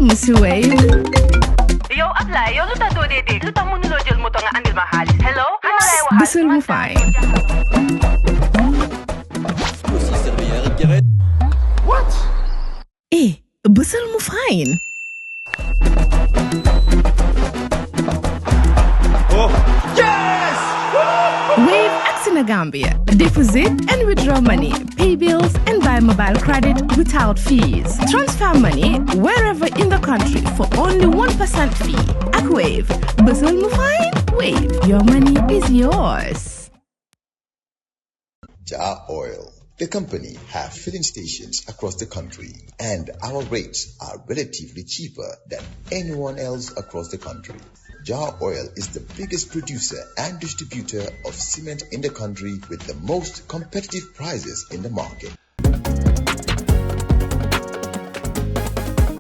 Monsieur Wave. Yo, apply. Yo, luta do de. Luta mënuloo jël moto nga andil ma xaalis. Hello? Bësal mu fay. What? Bësal mu fine. Oh, yes! Wave acts in Gambia. Deposit and withdraw money, pay bills, and buy mobile credit without fees. Transfer money wherever in the country for only 1% fee. At Wave, Bësal mu fine. Wave, your money is yours. Jar Oil. The company have filling stations across the country, and our rates are relatively cheaper than anyone else across the country. Jar Oil is the biggest producer and distributor of cement in the country with the most competitive prices in the market.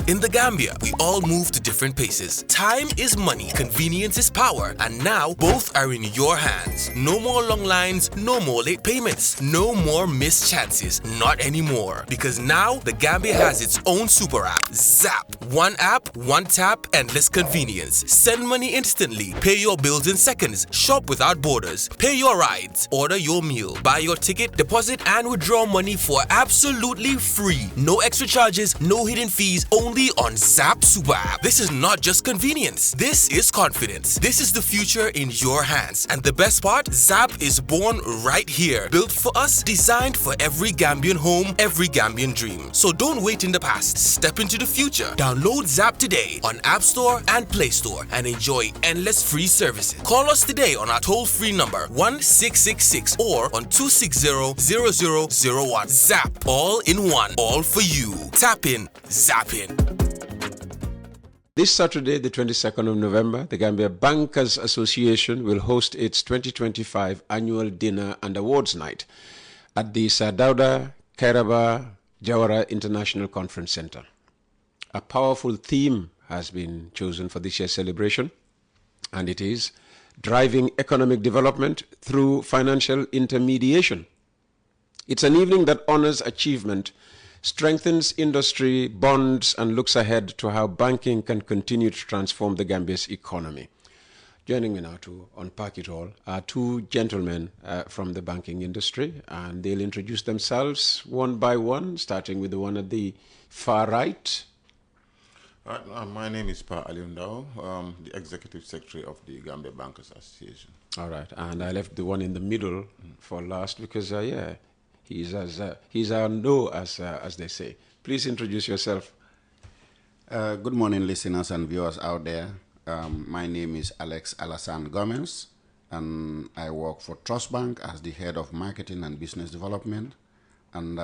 In the Gambia, we all move to different paces. Time is money, convenience is power, and now both are in your hands. No more long lines, no more late payments, no more missed chances, not anymore. Because now the Gambia has its own super app, Zap. One app, one tap, endless convenience. Send money instantly, pay your bills in seconds, shop without borders, pay your rides, order your meal, buy your ticket, deposit and withdraw money for absolutely free. No extra charges, no hidden fees, only on Zap Super App. This is not just convenience. This is confidence. This is the future in your hands. And the best part, Zap is born right here. Built for us, designed for every Gambian home, every Gambian dream. So don't wait in the past. Step into the future. Download Zap today on App Store and Play Store and enjoy endless free services. Call us today on our toll-free number 1666 or on 260-0001. Zap. All in one. All for you. Tap in. Zap in. This Saturday, the 22nd of November, the Gambia Bankers Association will host its 2025 annual dinner and awards night at the Sir Dawda Kairaba Jawara International Conference Center. A powerful theme has been chosen for this year's celebration, and it is driving economic development through financial intermediation. It's an evening that honors achievement, strengthens industry bonds, and looks ahead to how banking can continue to transform the Gambia's economy. Joining me now to unpack it all are two gentlemen from the banking industry, and they'll introduce themselves one by one, starting with the one at the far right. My name is Pa Aliundao, the Executive Secretary of the Gambia Bankers Association. All right, and I left the one in the middle for last because, he's our no, as they say. Please introduce yourself. Good morning, listeners and viewers out there. My name is Alex Alassane Gomez, and I work for Trust Bank as the Head of Marketing and Business Development. And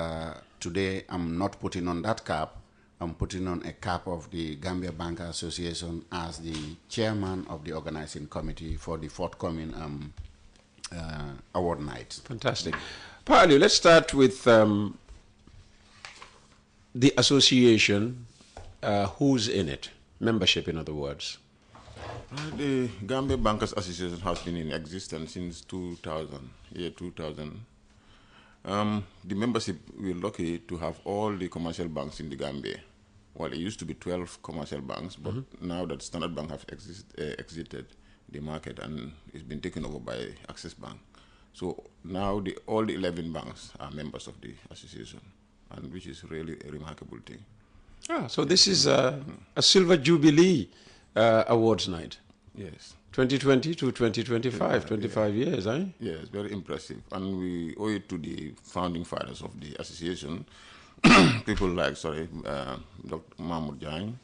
today, I'm not putting on that cap. I'm putting on a cap of the Gambia Banker Association as the Chairman of the Organizing Committee for the forthcoming award night. Fantastic. Paolo, let's start with the association. Who's in it? Membership, in other words. The Gambia Bankers Association has been in existence since 2000. The membership, we're lucky to have all the commercial banks in the Gambia. Well, it used to be 12 commercial banks, but now that Standard Bank have exited the market and it's been taken over by Access Bank. So now all the 11 banks are members of the association, and which is really a remarkable thing. So this is a Silver Jubilee Awards night. Yes. 2020 to 2025, 25 years, eh? Yes, very impressive. And we owe it to the founding fathers of the association, people like, Dr. Mahmoud Jain,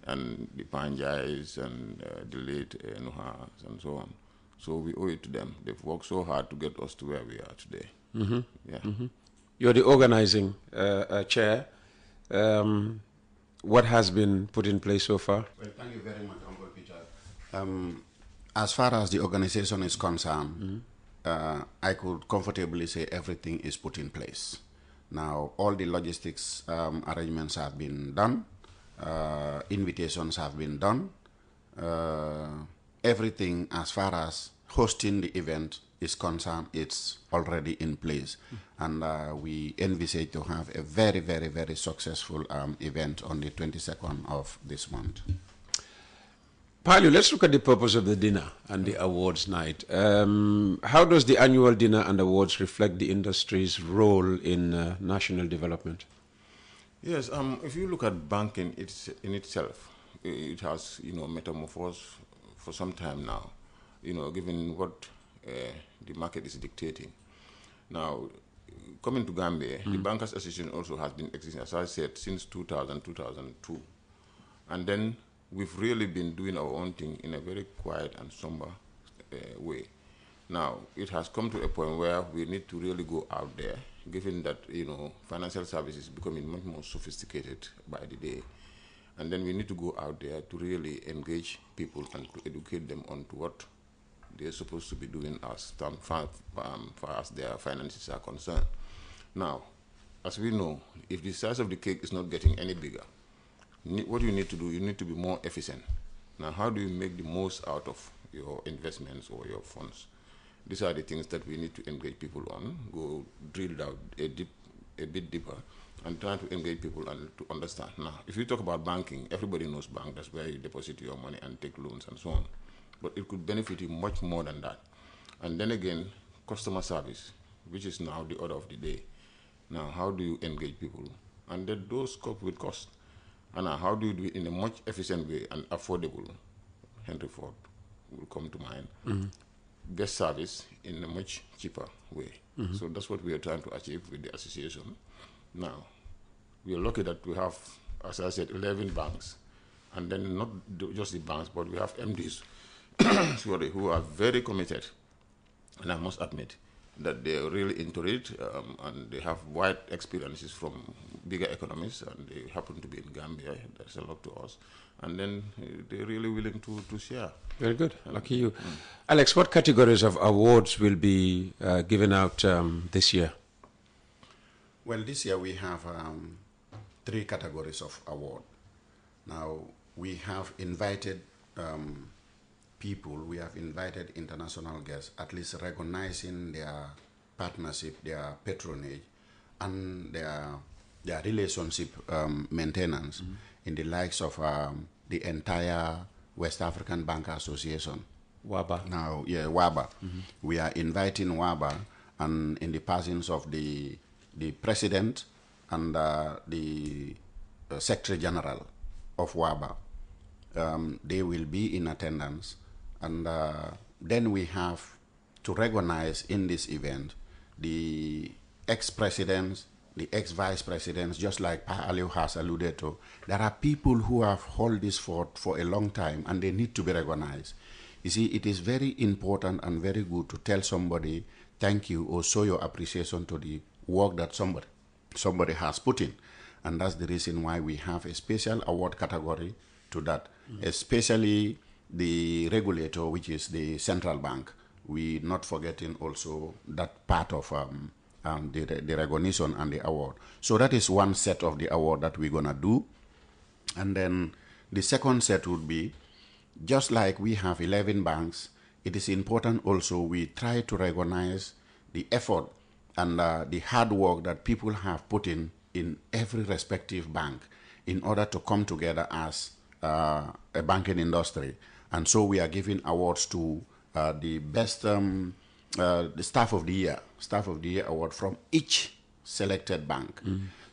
and the Panjais, and the late Nuhas, and so on. So we owe it to them. They've worked so hard to get us to where we are today. You're the organizing chair. What has been put in place so far? Well, thank you very much, Uncle Peter. As far as the organization is concerned, I could comfortably say everything is put in place. Now, all the logistics arrangements have been done. Invitations have been done. Everything as far as hosting the event is concerned, it's already in place. And we envisage to have a very, very, very successful event on the 22nd of this month. Palu, let's look at the purpose of the dinner and the awards night. How does the annual dinner and awards reflect the industry's role in national development? Yes, if you look at banking in itself, it has, metamorphosed for some time now, given what the market is dictating. Now, coming to Gambia, the Bankers Association also has been existing, as I said, since 2000, 2002. And then we've really been doing our own thing in a very quiet and somber way. Now, it has come to a point where we need to really go out there, given that, financial services is becoming much more sophisticated by the day. And then we need to go out there to really engage people and to educate them on to what they're supposed to be doing as far as their finances are concerned. Now, as we know, if the size of the cake is not getting any bigger, what you need to do, you need to be more efficient. Now, how do you make the most out of your investments or your funds? These are the things that we need to engage people on, go drill down a bit deeper, and try to engage people and to understand. Now, if you talk about banking, everybody knows bank. That's where you deposit your money and take loans and so on. But it could benefit you much more than that. And then again, customer service, which is now the order of the day. Now, how do you engage people? And then those cope with cost. And now, how do you do it in a much efficient way and affordable? Henry Ford will come to mind. Best service in a much cheaper way. So that's what we are trying to achieve with the association. Now, we are lucky that we have, as I said, 11 banks. And then not just the banks, but we have MDs who are very committed. And I must admit that they are really into it, and they have wide experiences from bigger economies, and they happen to be in Gambia. That's a lot to us. And then they're really willing to share. Very good. Lucky you. Alex, what categories of awards will be given out this year? Well, this year we have 3 categories of award. Now, we have invited people, we have invited international guests, at least recognizing their partnership, their patronage, and their relationship maintenance in the likes of the entire West African Bank Association. WABA. Now, yeah, WABA. We are inviting WABA, and in the persons of the president and the secretary general of WABA, they will be in attendance. And then we have to recognize in this event the ex-presidents, the ex-vice presidents, just like Pa Aliu has alluded to. There are people who have held this fort for a long time, and they need to be recognized. You see, it is very important and very good to tell somebody thank you or show your appreciation to the work that somebody has put in. And that's the reason why we have a special award category to that, especially the regulator, which is the central bank. We not forgetting also that part of the recognition and the award. So that is one set of the award that we're gonna do. And then the second set would be, just like we have 11 banks, it is important also we try to recognize the effort and the hard work that people have put in every respective bank in order to come together as a banking industry. And so we are giving awards to the best, the Staff of the Year award from each selected bank.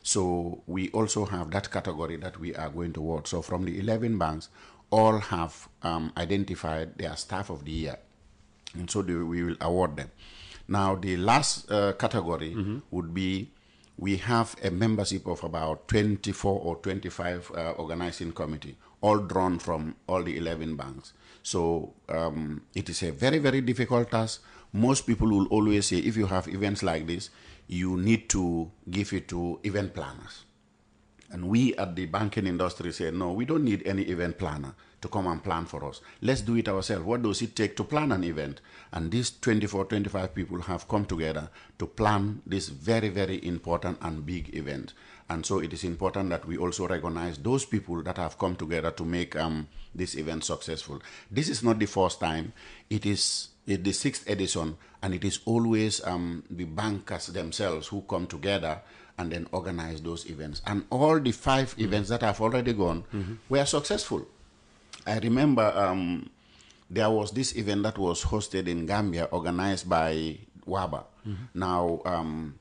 So we also have that category that we are going to award. So from the 11 banks, all have identified their Staff of the Year. And so we will award them. Now, the last category would be, we have a membership of about 24 or 25 organizing committee, all drawn from all the 11 banks. So it is a very, very difficult task. Most people will always say, if you have events like this, you need to give it to event planners. And we at the banking industry say, no, we don't need any event planner to come and plan for us. Let's do it ourselves. What does it take to plan an event? And these 24, 25 people have come together to plan this very, very important and big event. And so it is important that we also recognize those people that have come together to make this event successful. This is not the first time. It is It's the 6th edition, and it is always the bankers themselves who come together and then organize those events. And all the 5 events that have already gone were successful. I remember there was this event that was hosted in Gambia, organized by WABA. Now,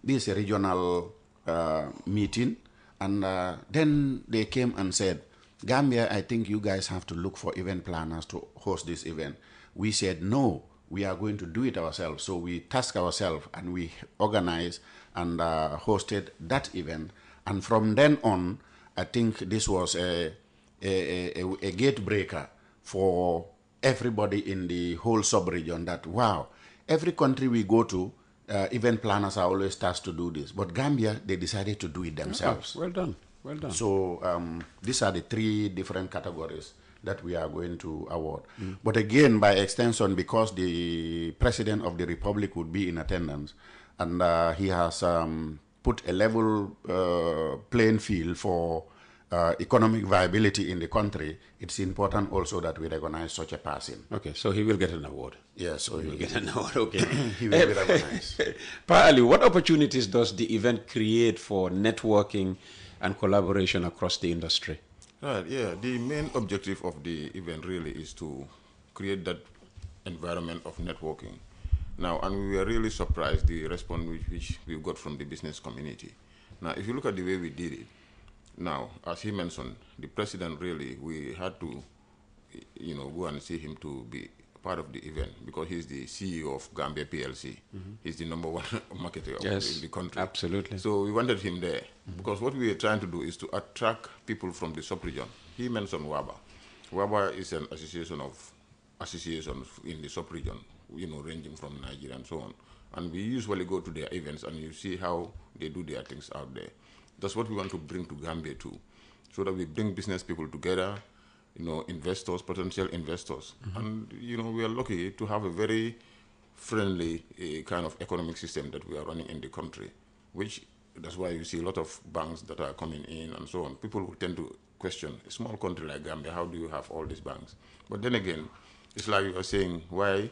this is a regional meeting, and then they came and said, Gambia, I think you guys have to look for event planners to host this event. We said, no, we are going to do it ourselves. So we tasked ourselves and we organized and hosted that event. And from then on, I think this was a gate breaker for everybody in the whole sub-region that, wow, every country we go to, event planners are always tasked to do this. But Gambia, they decided to do it themselves. Oh, well done. Well done. So these are the 3 different categories that we are going to award. But again, by extension, because the President of the Republic would be in attendance, and he has put a level playing field for economic viability in the country, it's important also that we recognize such a person. Okay, so he will get an award. Yes, so he will get an award, okay. He will be recognized. Pa Ali, what opportunities does the event create for networking and collaboration across the industry? Right, yeah. The main objective of the event really is to create that environment of networking. Now, and we were really surprised the response which we got from the business community. Now, if you look at the way we did it, now, as he mentioned, the president really, we had to, go and see him to be part of the event because he's the CEO of Gambia PLC. He's the number 1 marketer of the country. Absolutely. So we wanted him there because what we are trying to do is to attract people from the sub-region. He mentioned WABA. WABA is an association of associations in the sub-region, ranging from Nigeria and so on. And we usually go to their events and you see how they do their things out there. That's what we want to bring to Gambia too, so that we bring business people together, investors, potential investors. And, we are lucky to have a very friendly kind of economic system that we are running in the country, which that's why you see a lot of banks that are coming in and so on. People who tend to question, a small country like Gambia, how do you have all these banks? But then again, it's like you are saying, why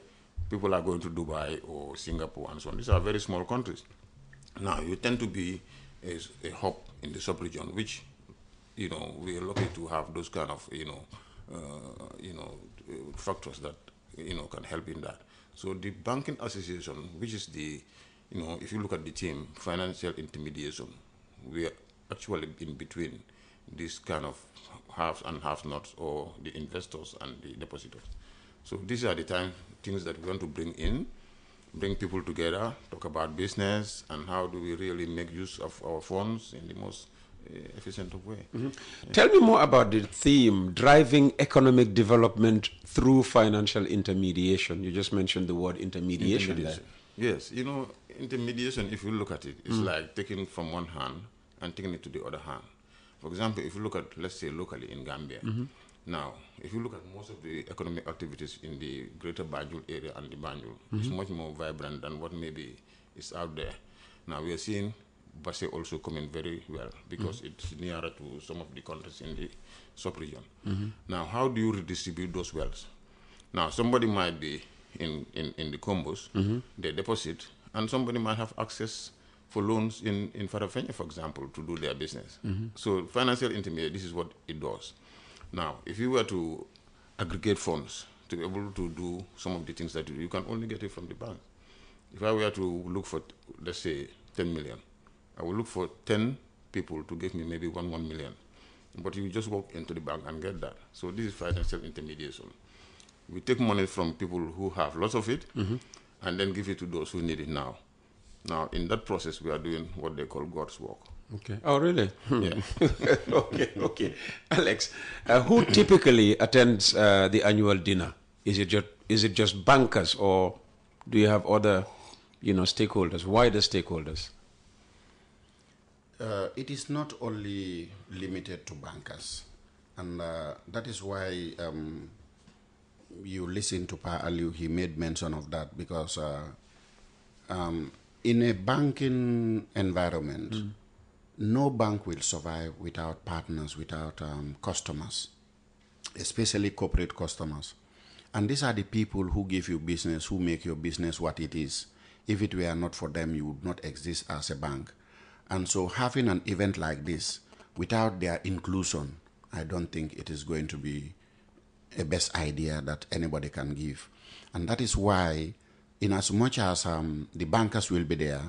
people are going to Dubai or Singapore and so on. These are very small countries. Now, you tend to be a hub in the sub-region, which, we are lucky to have those kind of, factors that, can help in that. So the banking association, which is the, if you look at the team, financial intermediation, we are actually in between this kind of haves and have-nots, or the investors and the depositors. So these are the things that we want to bring people together, talk about business, and how do we really make use of our funds in the most efficient way. Tell me more about the theme, driving economic development through financial intermediation. You just mentioned the word intermediation. Yes, intermediation, if you look at it, it's like taking from one hand and taking it to the other hand. For example, if you look at, let's say, locally in Gambia, now, if you look at most of the economic activities in the greater Banjul area and the Banjul, it's much more vibrant than what maybe is out there. Now, we are seeing Basse also coming very well because it's nearer to some of the countries in the sub-region. Now, how do you redistribute those wealth? Now, somebody might be in the Combos, they deposit, and somebody might have access for loans in Farafenni, for example, to do their business. So financial intermediate, this is what it does. Now, if you were to aggregate funds to be able to do some of the things that you can only get it from the bank. If I were to look for, let's say, 10 million, I will look for 10 people to give me maybe 1 million. But you just walk into the bank and get that. So this is financial intermediation. We take money from people who have lots of it and then give it to those who need it now. Now, in that process, we are doing what they call God's work. Okay. Oh, really? Yeah. Okay. Alex, who typically attends the annual dinner? Is it just bankers, or do you have other, stakeholders, wider stakeholders? It is not only limited to bankers, and that is why you listen to Pa Aliu. He made mention of that because in a banking environment, no bank will survive without partners, without customers, especially corporate customers. And these are the people who give you business, who make your business what it is. If it were not for them, you would not exist as a bank. And so having an event like this, without their inclusion, I don't think it is going to be a best idea that anybody can give. And that is why, in as much as the bankers will be there,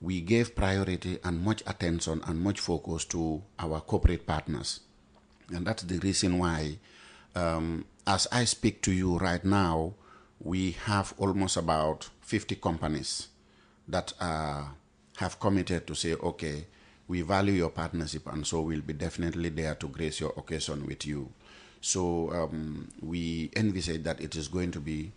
we gave priority and much attention and much focus to our corporate partners. And that's the reason why, as I speak to you right now, we have almost about 50 companies that have committed to say, okay, we value your partnership, and so we'll be definitely there to grace your occasion with you. So we envisage that it is going to be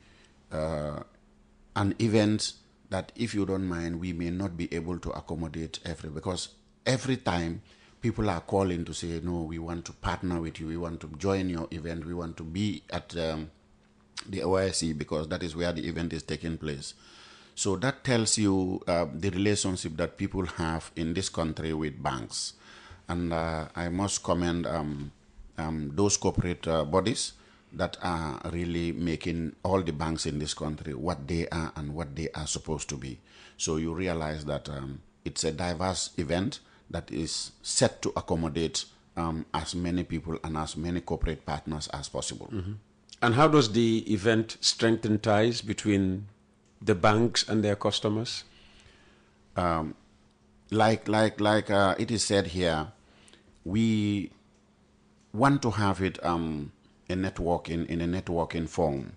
an event that, if you don't mind, we may not be able to accommodate because every time people are calling to say, no, we want to partner with you, we want to join your event, we want to be at the OIC because that is where the event is taking place. So that tells you the relationship that people have in this country with banks. And I must commend those corporate bodies that are really making all the banks in this country what they are and what they are supposed to be. So you realize that it's a diverse event that is set to accommodate as many people and as many corporate partners as possible. Mm-hmm. And how does the event strengthen ties between the banks and their customers? Like it is said here, we want to have it in a networking form.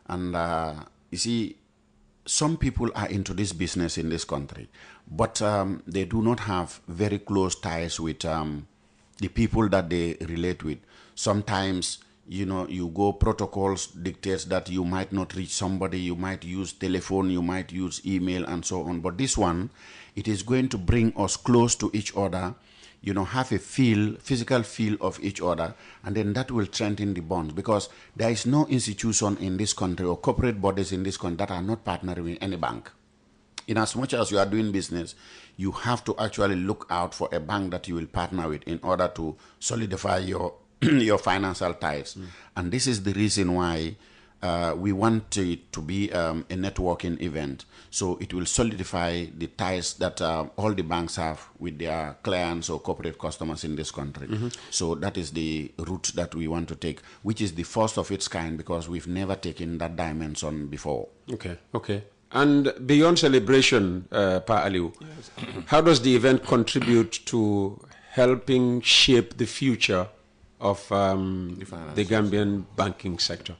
And you see, some people are into this business in this country, but they do not have very close ties with the people that they relate with. Sometimes, you go, protocols dictates that you might not reach somebody, you might use telephone, you might use email and so on. But this one, it is going to bring us close to each other, have a physical feel of each other, and then that will strengthen the bonds, because there is no institution in this country or corporate bodies in this country that are not partnering with any bank. In as much as you are doing business, you have to actually look out for a bank that you will partner with in order to solidify your financial ties. And this is the reason why we want it to be a networking event. So it will solidify the ties that all the banks have with their clients or corporate customers in this country. Mm-hmm. So that is the route that we want to take, which is the first of its kind, because we've never taken that dimension before. Okay. And beyond celebration, Pa Aliu, yes. How does the event contribute to helping shape the future of the Gambian banking sector?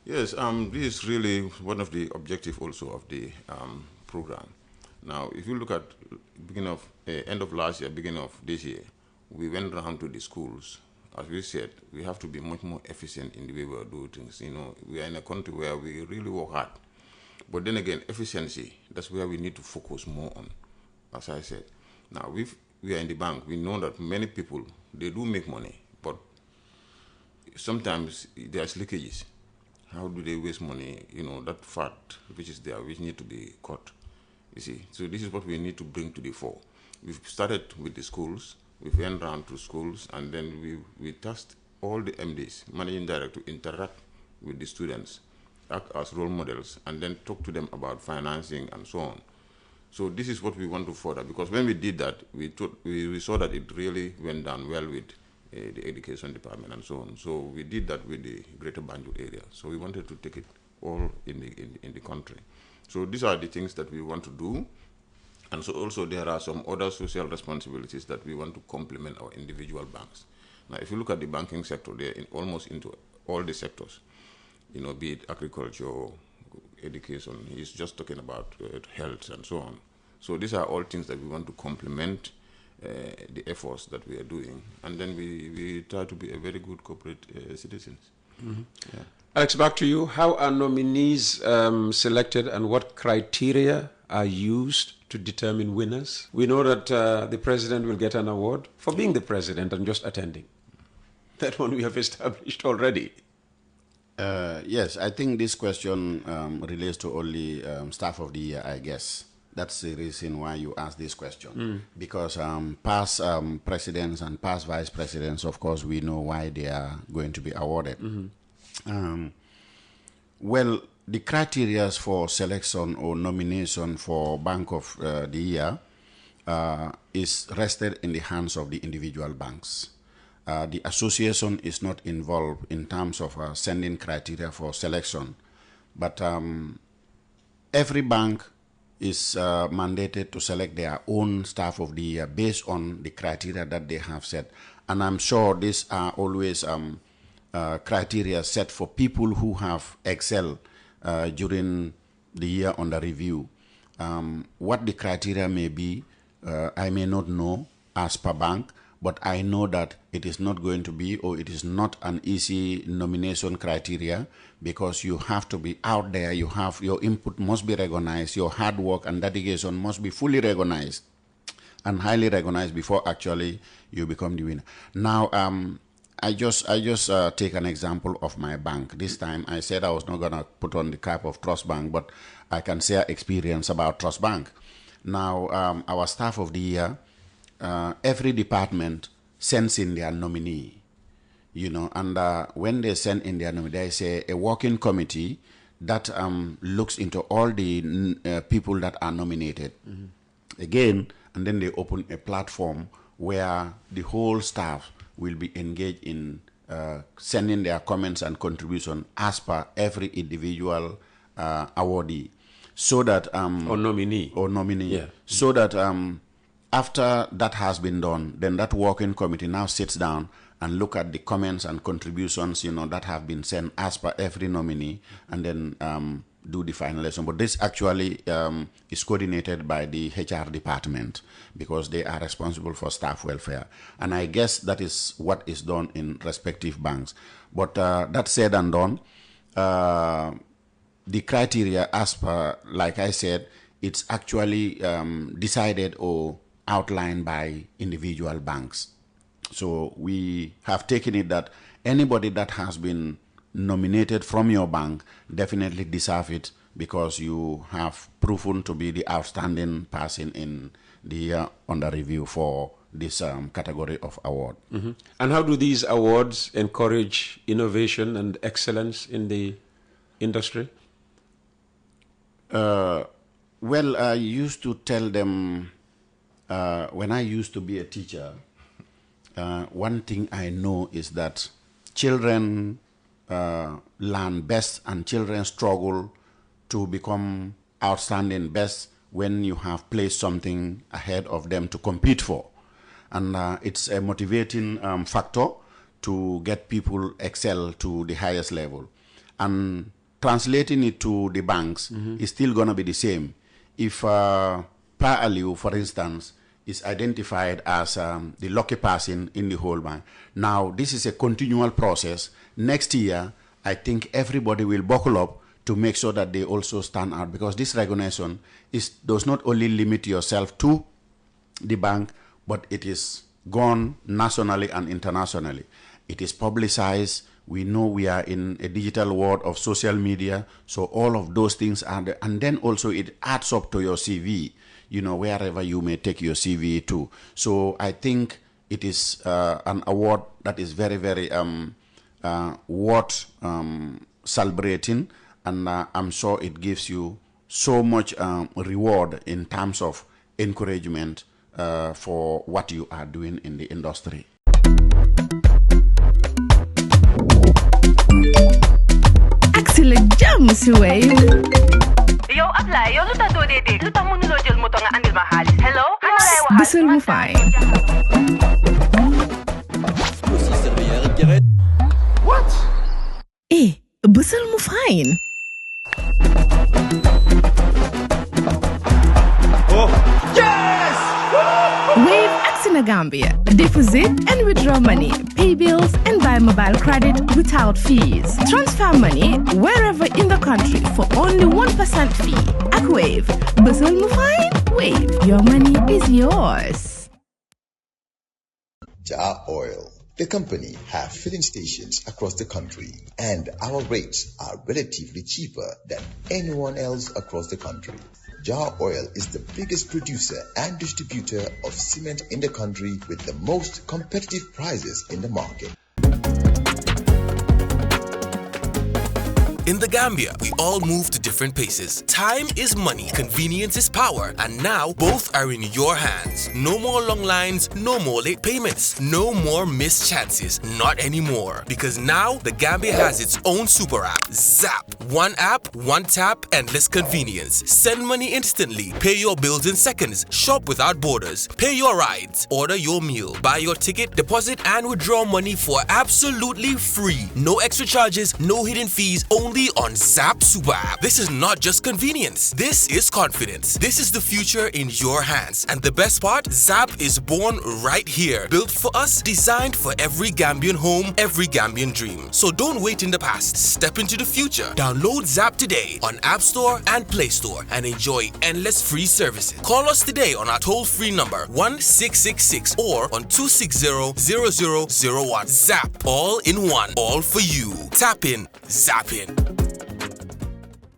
Yes, this is really one of the objectives also of the program. Now, if you look at end of last year, beginning of this year, we went around to the schools. As we said, we have to be much more efficient in the way we are doing things. We are in a country where we really work hard. But then again, efficiency, that's where we need to focus more on, as I said. Now, if we are in the bank, we know that many people, they do make money, but sometimes there's leakages. How do they waste money? That fat which is there, which need to be cut. You see, so this is what we need to bring to the fore. We've started with the schools, we went around to schools, and then we tasked all the MDs, managing director, to interact with the students, act as role models, and then talk to them about financing and so on. So this is what we want to further, because when we did that, we saw that it really went down well with the education department and so on. So we did that with the Greater Banjul area. So we wanted to take it all in the country. So these are the things that we want to do. And so also there are some other social responsibilities that we want to complement our individual banks. Now, if you look at the banking sector, they're almost into all the sectors, be it agriculture, education. He's just talking about health and so on. So these are all things that we want to complement the efforts that we are doing, and then we try to be a very good corporate citizens. Mm-hmm. Yeah. Alex, back to you. How are nominees selected, and what criteria are used to determine winners? We know that the president will get an award for being the president and just attending. That one we have established already. Yes, I think this question relates to only staff of the year, I guess. That's the reason why you asked this question. Because past presidents and past vice presidents, of course, we know why they are going to be awarded. Mm-hmm. Well, the criteria for selection or nomination for Bank of the Year is rested in the hands of the individual banks. The association is not involved in terms of sending criteria for selection, but every bank is mandated to select their own staff of the year based on the criteria that they have set. And I'm sure these are always criteria set for people who have excelled during the year under review. What the criteria may be, I may not know as per bank, but I know that it is not going to be, or it is not an easy nomination criteria, because you have to be out there, your input must be recognized, your hard work and dedication must be fully recognized and highly recognized before actually you become the winner. Now, I just take an example of my bank. This time I said I was not going to put on the cap of Trust Bank, but I can share experience about Trust Bank. Now, our staff of the year, every department sends in their nominee, and when they send in their nominee, there is a working committee that looks into all the people that are nominated. Again, and then they open a platform where the whole staff will be engaged in sending their comments and contribution as per every individual awardee, so that or nominee, yeah. So that after that has been done, then that working committee now sits down and look at the comments and contributions, that have been sent as per every nominee, and then do the finalization. But this actually is coordinated by the HR department, because they are responsible for staff welfare. And I guess that is what is done in respective banks. But that said and done, the criteria as per, like I said, it's actually decided or outlined by individual banks. So we have taken it that anybody that has been nominated from your bank definitely deserve it, because you have proven to be the outstanding person in the under review for this category of award. Mm-hmm. And how do these awards encourage innovation and excellence in the industry? Well, I used to tell them when I used to be a teacher, one thing I know is that children learn best, and children struggle to become outstanding best when you have placed something ahead of them to compete for. And it's a motivating factor to get people excel to the highest level. And translating it to the banks is still going to be the same. If Per Aliu, for instance, is identified as the lucky person in the whole bank, now this is a continual process. Next year, I think everybody will buckle up to make sure that they also stand out, because this recognition does not only limit yourself to the bank, but it is gone nationally and internationally. It is publicized. We know we are in a digital world of social media, so all of those things are there. And then also it adds up to your CV, wherever you may take your CV to. So I think it is an award that is very, very worth celebrating, and I'm sure it gives you so much reward in terms of encouragement for what you are doing in the industry. Excellent jam, si Wave. Yo, apply. Yo, luta do de. Luta mo nulo jël moto nga andil ma xaalis. Hello? Bisul mu fine. What? Bisul mu fine. Oh, yes! Wave in Gambia. Deposit and withdraw money, pay bills and buy mobile credit without fees. Transfer money wherever in the country for only 1% fee. At Wave, Bisul mu fine? Wave, your money is yours. Jar Oil, the company, have filling stations across the country, and our rates are relatively cheaper than anyone else across the country. Jar Oil is the biggest producer and distributor of cement in the country, with the most competitive prices in the market. In the Gambia, we all move to different paces. Time is money, convenience is power, and now both are in your hands. No more long lines, no more late payments, no more missed chances. Not anymore. Because now the Gambia has its own super app, Zap. One app, one tap, endless convenience. Send money instantly, pay your bills in seconds, shop without borders, pay your rides, order your meal, buy your ticket, deposit and withdraw money for absolutely free. No extra charges, no hidden fees, only on Zap Super App. This is not just convenience. This is confidence. This is the future in your hands. And the best part, Zap is born right here. Built for us, designed for every Gambian home, every Gambian dream. So don't wait in the past. Step into the future. Download Zap today on App Store and Play Store and enjoy endless free services. Call us today on our toll-free number 1666 or on 260-0001. Zap, all in one, all for you. Tap in, zap in.